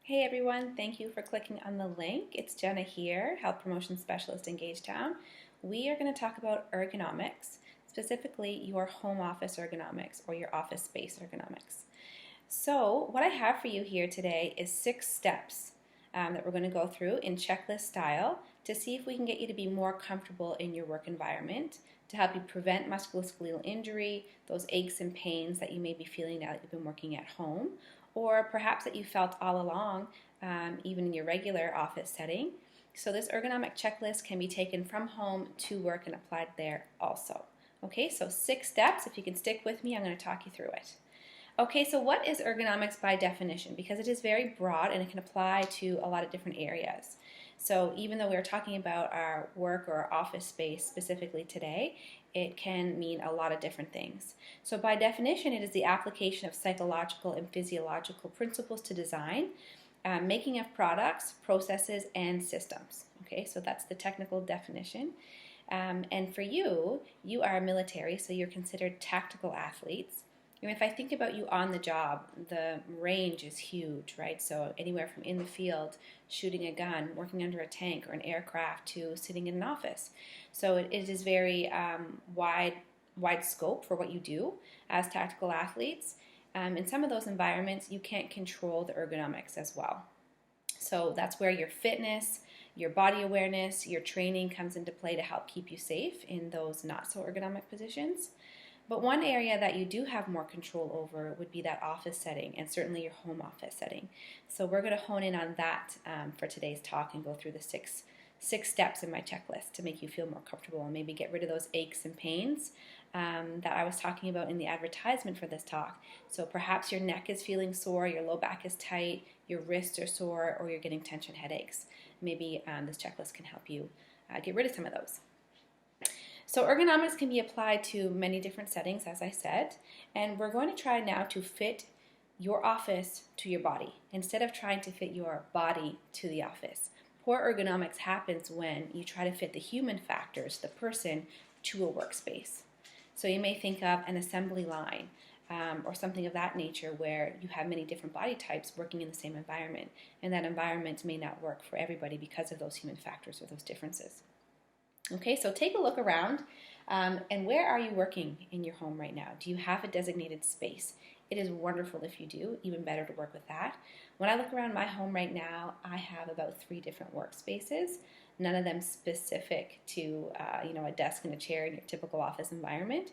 Hey everyone, thank you for clicking on the link. It's Jenna here, Health Promotion Specialist in Gagetown. We are going to talk about ergonomics, specifically your home office ergonomics or your office space ergonomics. So what I have for you here today is 6 steps that we're going to go through in checklist style to see if we can get you to be more comfortable in your work environment, to help you prevent musculoskeletal injury, those aches and pains that you may be feeling now that you've been working at home, or perhaps that you felt all along, even in your regular office setting. So this ergonomic checklist can be taken from home to work and applied there also. Okay, so 6 steps. If you can stick with me, I'm going to talk you through it. Okay, so what is ergonomics by definition? Because it is very broad and it can apply to a lot of different areas. So even though we're talking about our work or our office space specifically today, it can mean a lot of different things. So by definition, it is the application of psychological and physiological principles to design, making of products, processes, and systems. Okay, so that's the technical definition. And for you, you are military, so you're considered tactical athletes. And if I think about you on the job, the range is huge, right? So anywhere from in the field, shooting a gun, working under a tank or an aircraft, to sitting in an office. So it is very wide scope for what you do as tactical athletes. In some of those environments, you can't control the ergonomics as well. So that's where your fitness, your body awareness, your training comes into play to help keep you safe in those not so ergonomic positions. But one area that you do have more control over would be that office setting, and certainly your home office setting. So we're going to hone in on that for today's talk and go through the six steps in my checklist to make you feel more comfortable and maybe get rid of those aches and pains that I was talking about in the advertisement for this talk. So perhaps your neck is feeling sore, your low back is tight, your wrists are sore, or you're getting tension headaches. Maybe this checklist can help you get rid of some of those. So ergonomics can be applied to many different settings, as I said, and we're going to try now to fit your office to your body instead of trying to fit your body to the office. Poor ergonomics happens when you try to fit the human factors, the person, to a workspace. So you may think of an assembly line or something of that nature where you have many different body types working in the same environment, and that environment may not work for everybody because of those human factors or those differences. Okay, so take a look around, and where are you working in your home right now? Do you have a designated space? It is wonderful if you do, even better to work with that. When I look around my home right now, I have about 3 different workspaces, none of them specific to a desk and a chair in your typical office environment.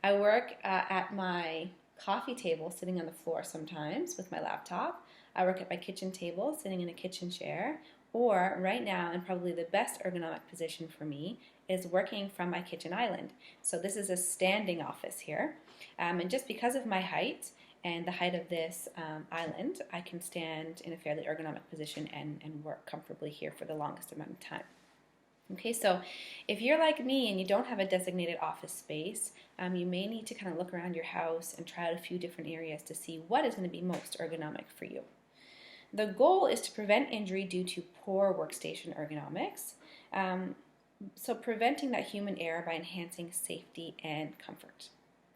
I work at my coffee table sitting on the floor sometimes with my laptop. I work at my kitchen table sitting in a kitchen chair. Or right now, and probably the best ergonomic position for me, is working from my kitchen island. So this is a standing office here. And just because of my height and the height of this island, I can stand in a fairly ergonomic position and work comfortably here for the longest amount of time. Okay, so if you're like me and you don't have a designated office space, you may need to kind of look around your house and try out a few different areas to see what is going to be most ergonomic for you. The goal is to prevent injury due to poor workstation ergonomics, so preventing that human error by enhancing safety and comfort.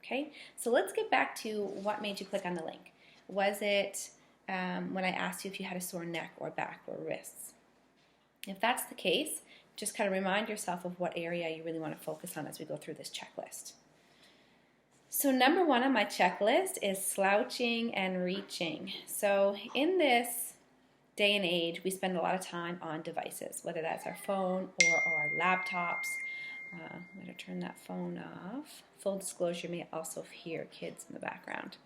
Okay, so let's get back to what made you click on the link. Was it when I asked you if you had a sore neck or back or wrists? If that's the case, just kind of remind yourself of what area you really want to focus on as we go through this checklist. So number 1 on my checklist is slouching and reaching. So in this day and age, we spend a lot of time on devices, whether that's our phone or our laptops. I'm going to turn that phone off. Full disclosure, you may also hear kids in the background.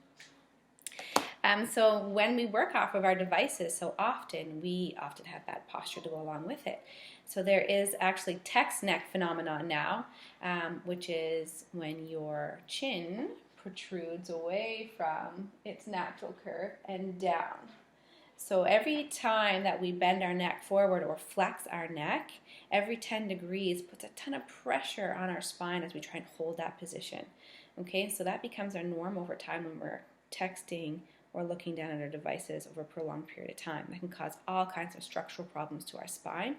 So when we work off of our devices so often, we often have bad posture to go along with it. So there is actually text neck phenomenon now, which is when your chin protrudes away from its natural curve and down. So every time that we bend our neck forward or flex our neck, every 10 degrees puts a ton of pressure on our spine as we try and hold that position. Okay, so that becomes our norm over time when we're texting or looking down at our devices over a prolonged period of time. That can cause all kinds of structural problems to our spine,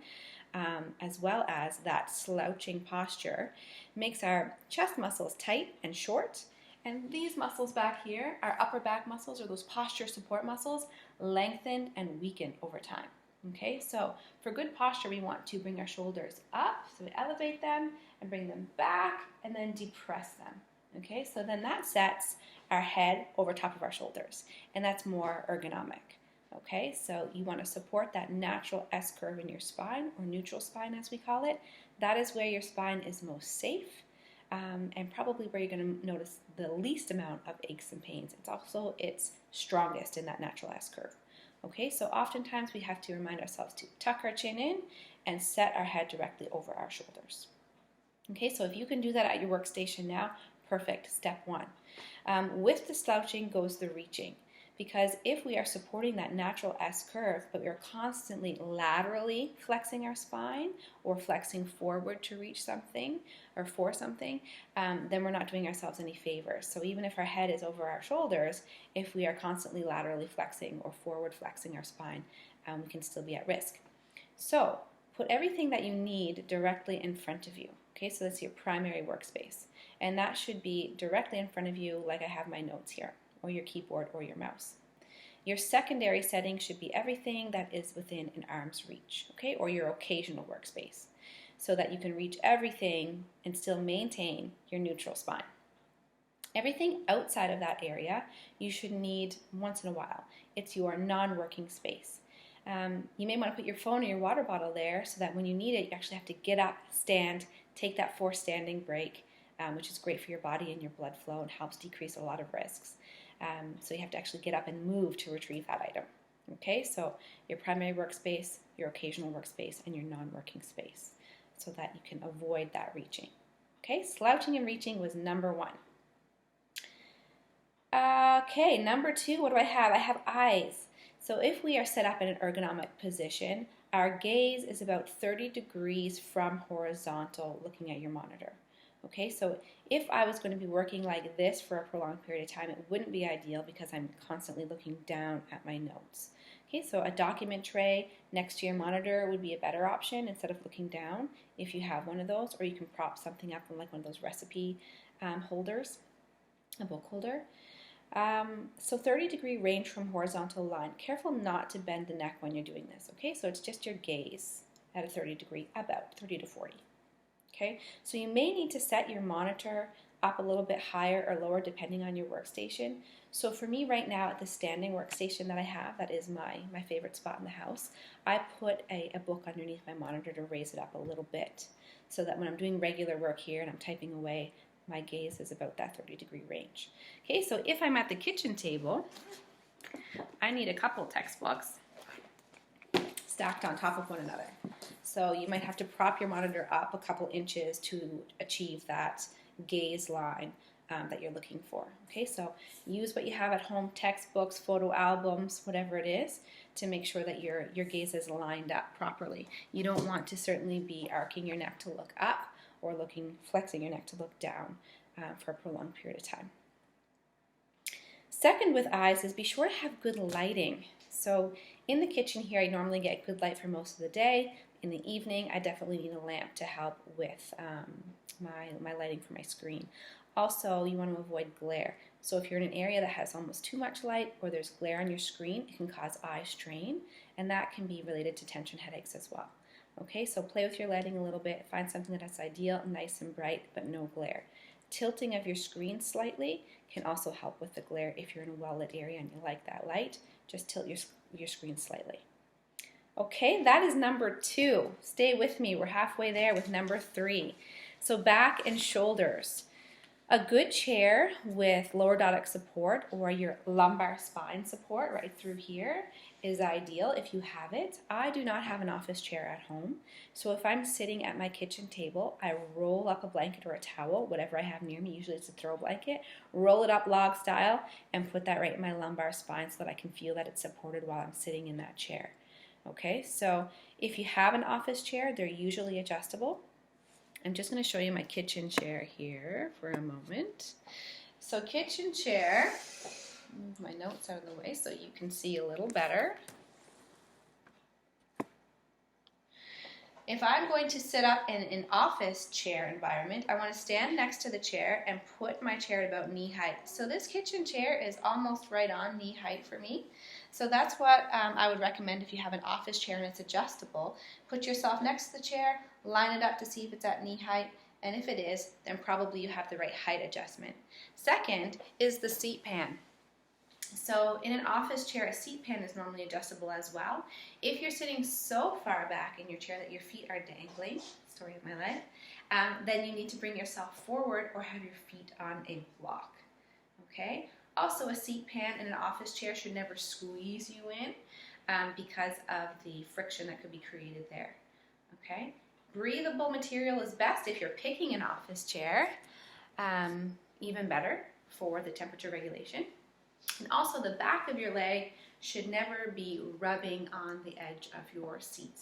as well as that slouching posture makes our chest muscles tight and short, And these muscles back here, our upper back muscles, or those posture support muscles, lengthen and weaken over time. Okay, so for good posture, we want to bring our shoulders up, so we elevate them and bring them back and then depress them. Okay, so then that sets our head over top of our shoulders, and that's more ergonomic. Okay, so you want to support that natural S-curve in your spine, or neutral spine as we call it. That is where your spine is most safe, and probably where you're going to notice the least amount of aches and pains. It's also its strongest in that natural S-curve. Okay, so oftentimes we have to remind ourselves to tuck our chin in and set our head directly over our shoulders. Okay, so if you can do that at your workstation now, perfect, step one. With the slouching goes the reaching, because if we are supporting that natural S-curve, but we are constantly laterally flexing our spine or flexing forward to reach something or for something, then we're not doing ourselves any favors. So even if our head is over our shoulders, if we are constantly laterally flexing or forward flexing our spine, we can still be at risk. So put everything that you need directly in front of you. Okay, so that's your primary workspace. And that should be directly in front of you, like I have my notes here, or your keyboard or your mouse. Your secondary setting should be everything that is within an arm's reach, okay, or your occasional workspace, so that you can reach everything and still maintain your neutral spine. Everything outside of that area you should need once in a while. It's your non-working space. You may want to put your phone or your water bottle there so that when you need it, you actually have to get up, stand, take that forced standing break, which is great for your body and your blood flow and helps decrease a lot of risks. So you have to actually get up and move to retrieve that item. Okay, so your primary workspace, your occasional workspace, and your non-working space, so that you can avoid that reaching. Okay, slouching and reaching was number one. Okay, number two, what do I have? I have eyes. So if we are set up in an ergonomic position, our gaze is about 30 degrees from horizontal looking at your monitor. Okay, so if I was going to be working like this for a prolonged period of time, it wouldn't be ideal because I'm constantly looking down at my notes. Okay, so a document tray next to your monitor would be a better option instead of looking down if you have one of those, or you can prop something up in like one of those recipe holders, a book holder. So 30-degree range from horizontal line. Careful not to bend the neck when you're doing this, okay? So it's just your gaze at a 30 degree, about 30 to 40. Okay, so you may need to set your monitor up a little bit higher or lower depending on your workstation. So for me right now at the standing workstation that I have, that is my favorite spot in the house, I put a book underneath my monitor to raise it up a little bit so that when I'm doing regular work here and I'm typing away, my gaze is about that 30-degree range. Okay, so if I'm at the kitchen table, I need a couple textbooks stacked on top of one another. So you might have to prop your monitor up a couple inches to achieve that gaze line that you're looking for. Okay, so use what you have at home, textbooks, photo albums, whatever it is, to make sure that your gaze is lined up properly. You don't want to certainly be arcing your neck to look up or flexing your neck to look down for a prolonged period of time. Second with eyes is be sure to have good lighting. So in the kitchen here, I normally get good light for most of the day. In the evening, I definitely need a lamp to help with my lighting for my screen. Also, you want to avoid glare. So if you're in an area that has almost too much light or there's glare on your screen, it can cause eye strain, and that can be related to tension headaches as well. Okay, so play with your lighting a little bit. Find something that's ideal, nice and bright, but no glare. Tilting of your screen slightly can also help with the glare. If you're in a well-lit area and you like that light, just tilt your screen slightly. Okay, that is number two. Stay with me. We're halfway there with number three. So back and shoulders. A good chair with lordotic support or your lumbar spine support right through here is ideal if you have it. I do not have an office chair at home, so if I'm sitting at my kitchen table, I roll up a blanket or a towel, whatever I have near me, usually it's a throw blanket, roll it up log style and put that right in my lumbar spine so that I can feel that it's supported while I'm sitting in that chair. Okay, so if you have an office chair, they're usually adjustable. I'm just going to show you my kitchen chair here for a moment. So kitchen chair, move my notes out of the way so you can see a little better. if I'm going to sit up in an office chair environment, I want to stand next to the chair and put my chair at about knee height. So this kitchen chair is almost right on knee height for me. So that's what I would recommend if you have an office chair and it's adjustable. Put yourself next to the chair, line it up to see if it's at knee height, and if it is, then probably you have the right height adjustment. Second is the seat pan. So in an office chair, a seat pan is normally adjustable as well. If you're sitting so far back in your chair that your feet are dangling, story of my life, then you need to bring yourself forward or have your feet on a block. Okay? Also, a seat pan in an office chair should never squeeze you in because of the friction that could be created there. Okay? Breathable material is best if you're picking an office chair, even better for the temperature regulation. And also the back of your leg should never be rubbing on the edge of your seat.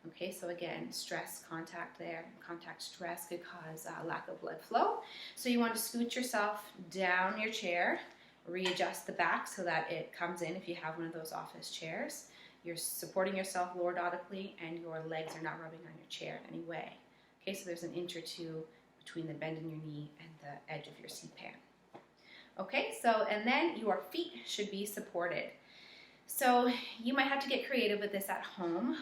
Okay, so again, stress, contact there. Contact stress could cause lack of blood flow. So you want to scoot yourself down your chair, readjust the back so that it comes in if you have one of those office chairs. You're supporting yourself lordotically and your legs are not rubbing on your chair in any way. Okay, so there's an inch or two between the bend in your knee and the edge of your seat pan. Okay, so, and then your feet should be supported. So you might have to get creative with this at home.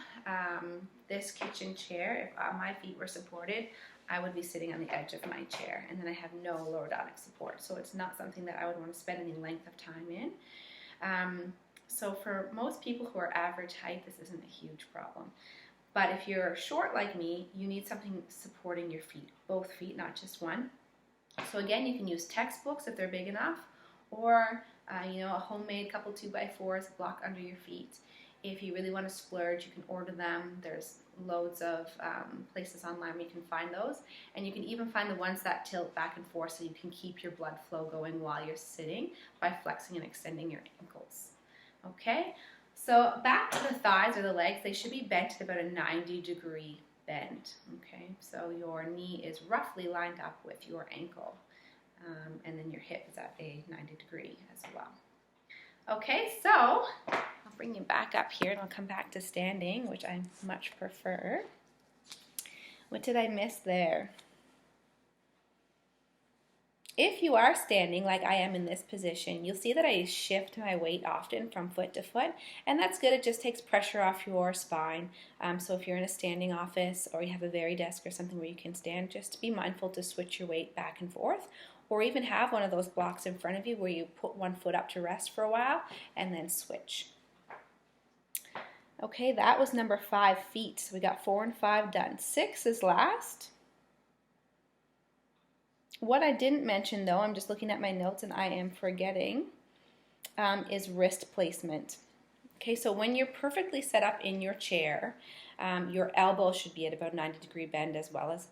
This kitchen chair, if my feet were supported, I would be sitting on the edge of my chair, and then I have no lordotic support. So it's not something that I would want to spend any length of time in. So for most people who are average height, this isn't a huge problem. But if you're short like me, you need something supporting your feet, both feet, not just one. So again, you can use textbooks if they're big enough, or a homemade couple 2x4s block under your feet. If you really want to splurge, you can order them. There's loads of places online where you can find those, and you can even find the ones that tilt back and forth so you can keep your blood flow going while you're sitting by flexing and extending your ankles. Okay, so back to the thighs or the legs, they should be bent at about a 90-degree bend. Okay, so your knee is roughly lined up with your ankle, and then your hip is at a 90-degree as well. Okay, so I'll bring you back up here and I'll come back to standing, which I much prefer. What did I miss there? If you are standing like I am in this position, you'll see that I shift my weight often from foot to foot, and that's good. It just takes pressure off your spine. So if you're in a standing office or you have a very desk or something where you can stand, just be mindful to switch your weight back and forth, or even have one of those blocks in front of you where you put one foot up to rest for a while and then switch. Okay, that was number 5, feet. So we got 4 and 5 done. 6 is last. What I didn't mention, though, I'm just looking at my notes and I am forgetting, is wrist placement. Okay, so when you're perfectly set up in your chair, your elbow should be at about 90-degree bend as well as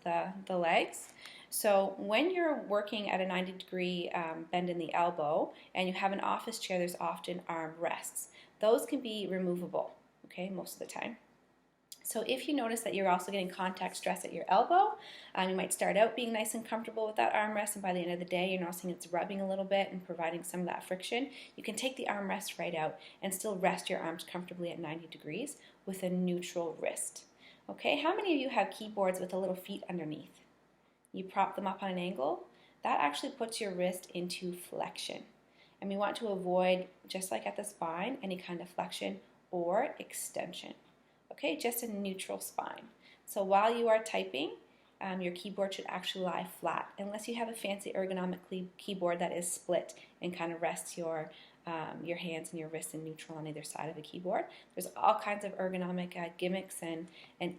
the legs. So when you're working at a 90-degree bend in the elbow and you have an office chair, there's often arm rests. Those can be removable, okay, most of the time. So if you notice that you're also getting contact stress at your elbow, you might start out being nice and comfortable with that armrest, and by the end of the day, you're noticing it's rubbing a little bit and providing some of that friction. You can take the armrest right out and still rest your arms comfortably at 90 degrees with a neutral wrist. Okay, how many of you have keyboards with the little feet underneath? You prop them up on an angle. That actually puts your wrist into flexion. And we want to avoid, just like at the spine, any kind of flexion or extension. Okay, just a neutral spine. So while you are typing, your keyboard should actually lie flat, unless you have a fancy ergonomic keyboard that is split and kind of rests your hands and your wrists in neutral on either side of the keyboard. There's all kinds of ergonomic gimmicks and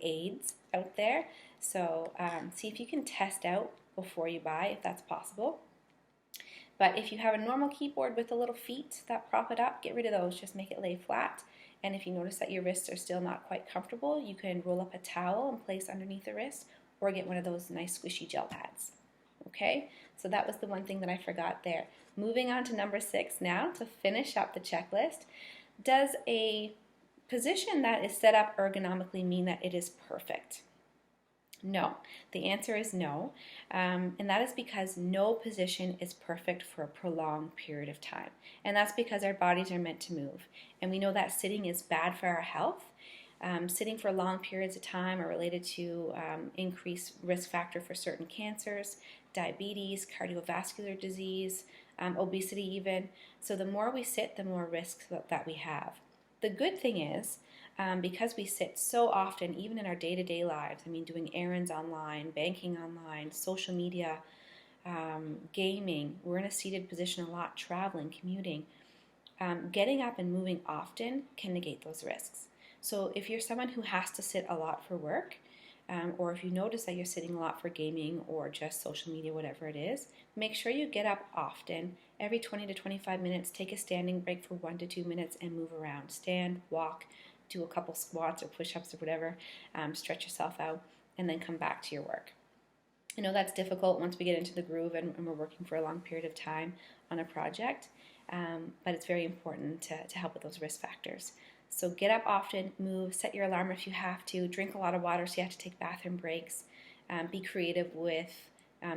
aids out there. So see if you can test out before you buy, if that's possible. But if you have a normal keyboard with the little feet that prop it up, get rid of those. Just make it lay flat. And if you notice that your wrists are still not quite comfortable, you can roll up a towel and place underneath the wrist, or get one of those nice squishy gel pads. Okay, so that was the one thing that I forgot there. Moving on to number 6 now to finish up the checklist. Does a position that is set up ergonomically mean that it is perfect? No. The answer is no, and that is because no position is perfect for a prolonged period of time, and that's because our bodies are meant to move, and we know that sitting is bad for our health. Sitting for long periods of time are related to increased risk factor for certain cancers, diabetes, cardiovascular disease, obesity even. So the more we sit, the more risks that we have. The good thing is, because we sit so often, even in our day-to-day lives, I mean, doing errands online, banking online, social media, gaming, we're in a seated position a lot, traveling, commuting. Getting up and moving often can negate those risks. So if you're someone who has to sit a lot for work, or if you notice that you're sitting a lot for gaming or just social media, whatever it is, make sure you get up often. Every 20 to 25 minutes, take a standing break for 1 to 2 minutes and move around. Stand, walk, do a couple squats or push-ups or whatever, stretch yourself out, and then come back to your work. I know that's difficult once we get into the groove and we're working for a long period of time on a project, but it's very important to help with those risk factors. So get up often, move, set your alarm if you have to, drink a lot of water so you have to take bathroom breaks. Be creative with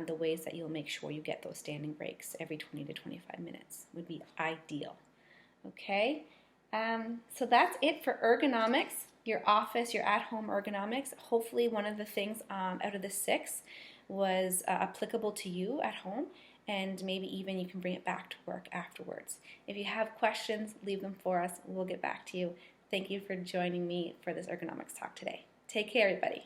the ways that you'll make sure you get those standing breaks every 20 to 25 minutes would be ideal. Okay, so that's it for ergonomics, your office, your at-home ergonomics. Hopefully one of the things out of the 6 was applicable to you at home, and maybe even you can bring it back to work afterwards. If you have questions, leave them for us. We'll get back to you. Thank you for joining me for this ergonomics talk today. Take care, everybody.